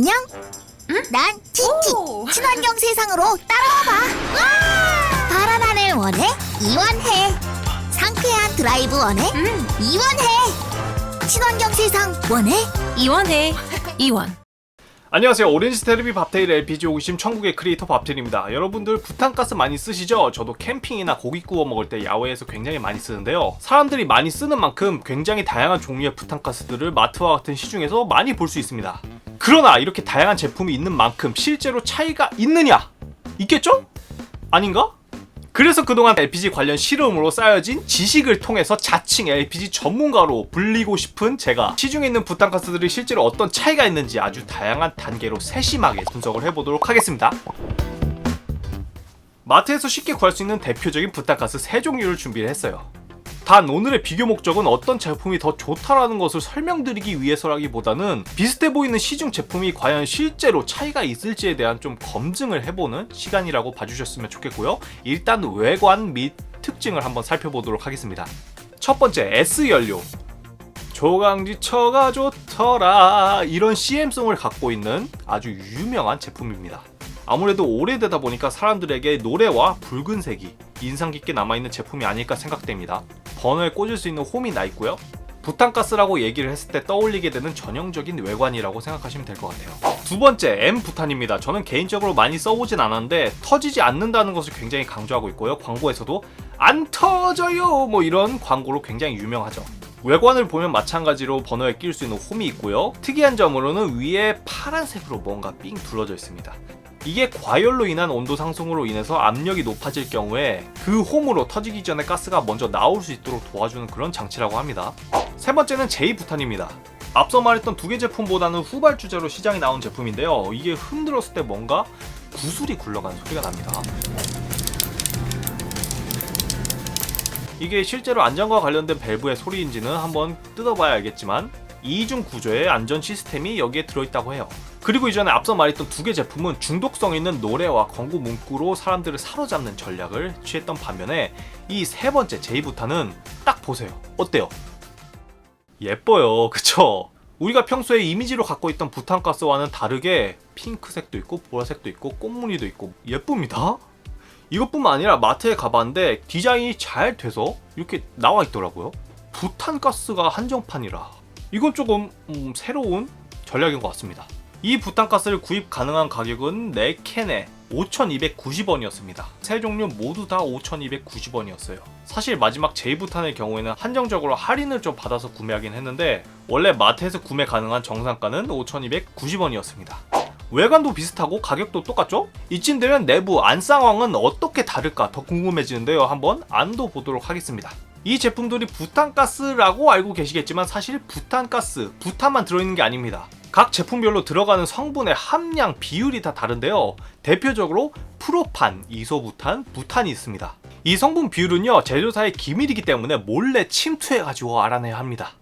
안녕? 응? 난 티티. 오. 친환경 세상으로 따라와봐. 파란 하늘 원해 이원해. 상쾌한 드라이브 원해 이원해. 친환경 세상 원해 이원해. 이원. 안녕하세요. 오렌지 테레비 밥테일 LPG 호기심 천국의 크리에이터 밥테일입니다. 여러분들 부탄가스 많이 쓰시죠? 저도 캠핑이나 고기 구워 먹을 때 야외에서 굉장히 많이 쓰는데요. 사람들이 많이 쓰는 만큼 굉장히 다양한 종류의 부탄가스들을 마트와 같은 시중에서 많이 볼 수 있습니다. 그러나 이렇게 다양한 제품이 있는 만큼 실제로 차이가 있느냐? 있겠죠? 아닌가? 그래서 그동안 LPG 관련 실험으로 쌓여진 지식을 통해서 자칭 LPG 전문가로 불리고 싶은 제가 시중에 있는 부탄가스들이 실제로 어떤 차이가 있는지 아주 다양한 단계로 세심하게 분석을 해보도록 하겠습니다. 마트에서 쉽게 구할 수 있는 대표적인 부탄가스 3종류를 준비를 했어요. 단 오늘의 비교 목적은 어떤 제품이 더 좋다라는 것을 설명드리기 위해서라기보다는 비슷해 보이는 시중 제품이 과연 실제로 차이가 있을지에 대한 좀 검증을 해보는 시간이라고 봐주셨으면 좋겠고요. 일단 외관 및 특징을 한번 살펴보도록 하겠습니다. 첫 번째, S연료. 조강지처가 좋더라, 이런 CM송을 갖고 있는 아주 유명한 제품입니다. 아무래도 오래되다 보니까 사람들에게 노래와 붉은색이 인상 깊게 남아있는 제품이 아닐까 생각됩니다. 버너에 꽂을 수 있는 홈이 나 있고요. 부탄가스라고 얘기를 했을 때 떠올리게 되는 전형적인 외관이라고 생각하시면 될 것 같아요. 두 번째, M부탄입니다. 저는 개인적으로 많이 써보진 않았는데 터지지 않는다는 것을 굉장히 강조하고 있고요. 광고에서도 안 터져요 뭐 이런 광고로 굉장히 유명하죠. 외관을 보면 마찬가지로 버너에 끼울 수 있는 홈이 있고요. 특이한 점으로는 위에 파란색으로 뭔가 삥 둘러져 있습니다. 이게 과열로 인한 온도 상승으로 인해서 압력이 높아질 경우에 그 홈으로 터지기 전에 가스가 먼저 나올 수 있도록 도와주는 그런 장치라고 합니다. 세 번째는 J부탄입니다. 앞서 말했던 두 개 제품보다는 후발주자로 시장에 나온 제품인데요. 이게 흔들었을 때 뭔가 구슬이 굴러가는 소리가 납니다. 이게 실제로 안전과 관련된 밸브의 소리인지는 한번 뜯어봐야 알겠지만 이중 구조의 안전 시스템이 여기에 들어있다고 해요. 그리고 이전에 앞서 말했던 두 개 제품은 중독성 있는 노래와 광고 문구로 사람들을 사로잡는 전략을 취했던 반면에 이 세 번째 J부탄은 딱 보세요. 어때요? 예뻐요, 그쵸? 우리가 평소에 이미지로 갖고 있던 부탄가스와는 다르게 핑크색도 있고 보라색도 있고 꽃무늬도 있고 예쁩니다. 이것뿐만 아니라 마트에 가봤는데 디자인이 잘 돼서 이렇게 나와 있더라고요. 부탄가스가 한정판이라 이건 조금 새로운 전략인 것 같습니다. 이 부탄가스를 구입 가능한 가격은 4캔에 5,290원이었습니다. 세 종류 모두 다 5,290원이었어요. 사실 마지막 J부탄의 경우에는 한정적으로 할인을 좀 받아서 구매하긴 했는데 원래 마트에서 구매 가능한 정상가는 5,290원이었습니다. 외관도 비슷하고 가격도 똑같죠? 이쯤 되면 내부 안 상황은 어떻게 다를까 더 궁금해지는데요. 한번 안도 보도록 하겠습니다. 이 제품들이 부탄가스라고 알고 계시겠지만 사실 부탄가스, 부탄만 들어있는 게 아닙니다. 각 제품별로 들어가는 성분의 함량 비율이 다 다른데요. 대표적으로 프로판, 이소부탄, 부탄이 있습니다. 이 성분 비율은요, 제조사의 기밀이기 때문에 몰래 침투해가지고 알아내야 합니다.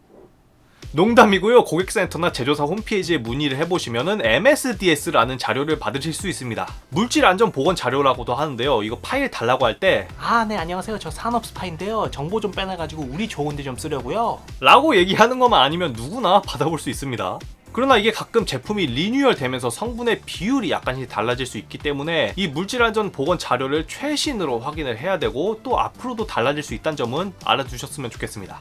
농담이고요. 고객센터나 제조사 홈페이지에 문의를 해보시면은 MSDS라는 자료를 받으실 수 있습니다. 물질안전보건 자료라고도 하는데요. 이거 파일 달라고 할 때 네 안녕하세요, 저 산업스파인데요, 정보 좀 빼내가지고 우리 좋은데 좀 쓰려고요 라고 얘기하는 것만 아니면 누구나 받아볼 수 있습니다. 그러나 이게 가끔 제품이 리뉴얼 되면서 성분의 비율이 약간씩 달라질 수 있기 때문에 이 물질안전 보건 자료를 최신으로 확인을 해야 되고 또 앞으로도 달라질 수 있다는 점은 알아두셨으면 좋겠습니다.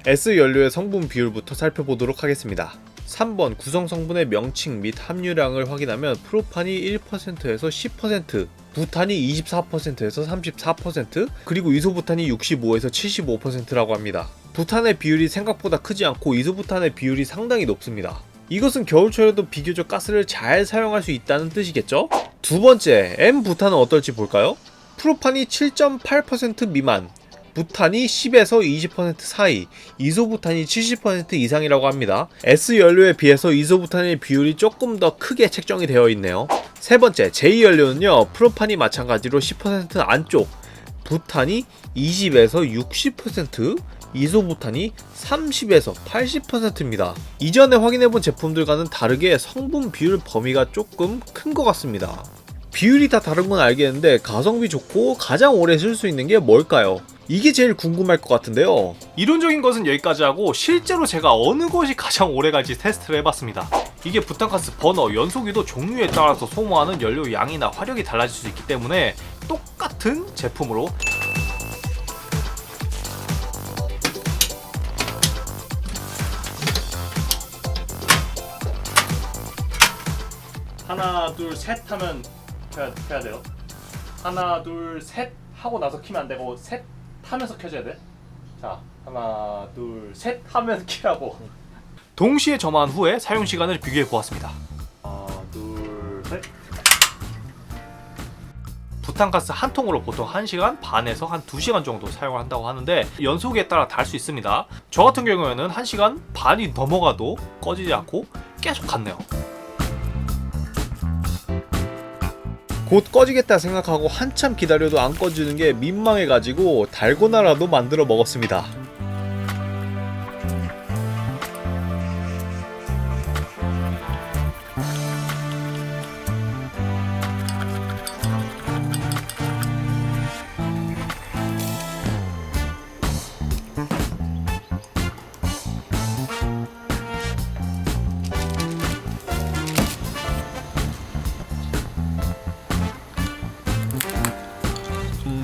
S연료의 성분 비율부터 살펴보도록 하겠습니다. 3번 구성 성분의 명칭 및 함유량을 확인하면 프로판이 1%에서 10%, 부탄이 24%에서 34%, 그리고 이소부탄이 65에서 75%라고 합니다. 부탄의 비율이 생각보다 크지 않고 이소부탄의 비율이 상당히 높습니다. 이것은 겨울철에도 비교적 가스를 잘 사용할 수 있다는 뜻이겠죠? 두 번째, M부탄은 어떨지 볼까요? 프로판이 7.8% 미만, 부탄이 10에서 20% 사이, 이소부탄이 70% 이상이라고 합니다. S연료에 비해서 이소부탄의 비율이 조금 더 크게 책정이 되어 있네요. 세 번째, J연료는요, 프로판이 마찬가지로 10% 안쪽, 부탄이 20에서 60%, 이소부탄이 30에서 80%입니다. 이전에 확인해본 제품들과는 다르게 성분 비율 범위가 조금 큰 것 같습니다. 비율이 다 다른 건 알겠는데 가성비 좋고 가장 오래 쓸 수 있는 게 뭘까요? 이게 제일 궁금할 것 같은데요. 이론적인 것은 여기까지 하고 실제로 제가 어느 것이 가장 오래 갈지 테스트를 해봤습니다. 이게 부탄가스 버너 연소기도 종류에 따라서 소모하는 연료 양이나 화력이 달라질 수 있기 때문에 똑같은 제품으로 하나 둘 셋 하면 켜야 돼요. 하나 둘 셋 하고 나서 키면 안 되고 셋 하면서 켜줘야 돼. 자 하나 둘 셋 하면 키라고. 동시에 점화한 후에 사용 시간을 비교해 보았습니다. 하나 둘 셋. 부탄가스 한 통으로 보통 1시간 반에서 한 2시간 정도 사용을 한다고 하는데 연소기에 따라 다를 수 있습니다. 저 같은 경우에는 1시간 반이 넘어가도 꺼지지 않고 계속 갔네요. 곧 꺼지겠다 생각하고 한참 기다려도 안 꺼지는 게 민망해가지고 달고나라도 만들어 먹었습니다.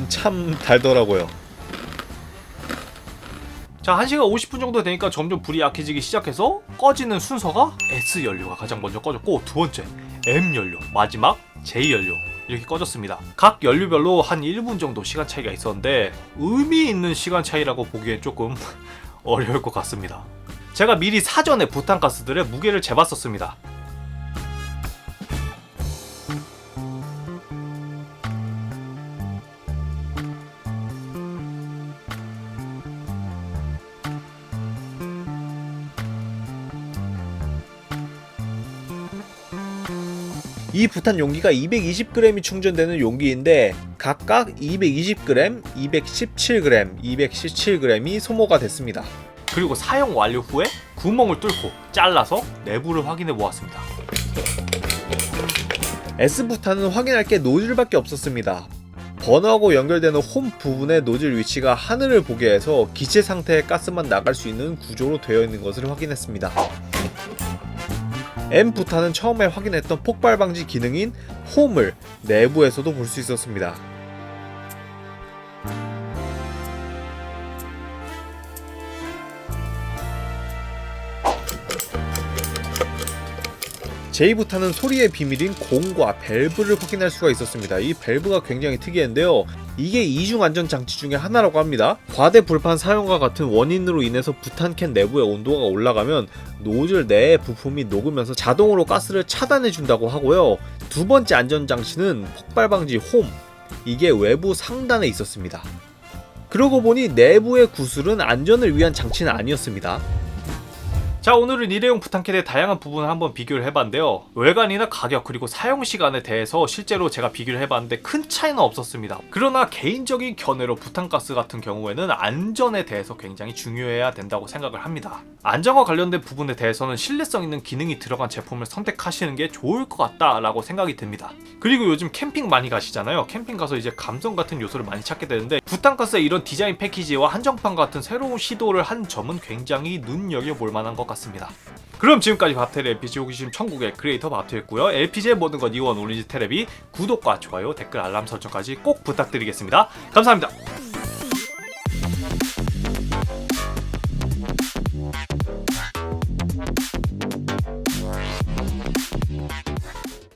참 달더라고요. 자, 1시간 50분 정도 되니까 점점 불이 약해지기 시작해서 꺼지는 순서가 S 연료가 가장 먼저 꺼졌고 두 번째 M 연료, 마지막 J 연료 이렇게 꺼졌습니다. 각 연료별로 한 1분 정도 시간 차이가 있었는데 의미 있는 시간 차이라고 보기엔 조금 어려울 것 같습니다. 제가 미리 사전에 부탄가스들의 무게를 재봤었습니다. 이 부탄 용기가 220g이 충전되는 용기인데 각각 220g, 217g, 217g이 소모가 됐습니다. 그리고 사용 완료 후에 구멍을 뚫고 잘라서 내부를 확인해 보았습니다. S부탄은 확인할 게 노즐밖에 없었습니다. 버너하고 연결되는 홈 부분의 노즐 위치가 하늘을 보게 해서 기체 상태의 가스만 나갈 수 있는 구조로 되어 있는 것을 확인했습니다. M부탄은 처음에 확인했던 폭발 방지 기능인 홈을 내부에서도 볼 수 있었습니다. J부탄은 소리의 비밀인 공과 밸브를 확인할 수가 있었습니다. 이 밸브가 굉장히 특이한데요. 이게 이중 안전 장치 중에 하나라고 합니다. 과대 불판 사용과 같은 원인으로 인해서 부탄캔 내부의 온도가 올라가면 노즐 내의 부품이 녹으면서 자동으로 가스를 차단해 준다고 하고요. 두 번째 안전 장치는 폭발 방지 홈. 이게 외부 상단에 있었습니다. 그러고 보니 내부의 구슬은 안전을 위한 장치는 아니었습니다. 자, 오늘은 일회용 부탄캔의 다양한 부분을 한번 비교를 해봤는데요. 외관이나 가격 그리고 사용 시간에 대해서 실제로 제가 비교를 해봤는데 큰 차이는 없었습니다. 그러나 개인적인 견해로 부탄가스 같은 경우에는 안전에 대해서 굉장히 중요해야 된다고 생각을 합니다. 안전과 관련된 부분에 대해서는 신뢰성 있는 기능이 들어간 제품을 선택하시는 게 좋을 것 같다라고 생각이 듭니다. 그리고 요즘 캠핑 많이 가시잖아요. 캠핑 가서 이제 감성 같은 요소를 많이 찾게 되는데 부탄가스의 이런 디자인 패키지와 한정판 같은 새로운 시도를 한 점은 굉장히 눈여겨볼 만한 것 같습니다. 그럼 지금까지 밥테레 LPG 호기심 천국의 크리에이터 밥테였고요. LPG의 모든 것 이원 올리지 테레비 구독과 좋아요 댓글 알람 설정까지 꼭 부탁드리겠습니다. 감사합니다.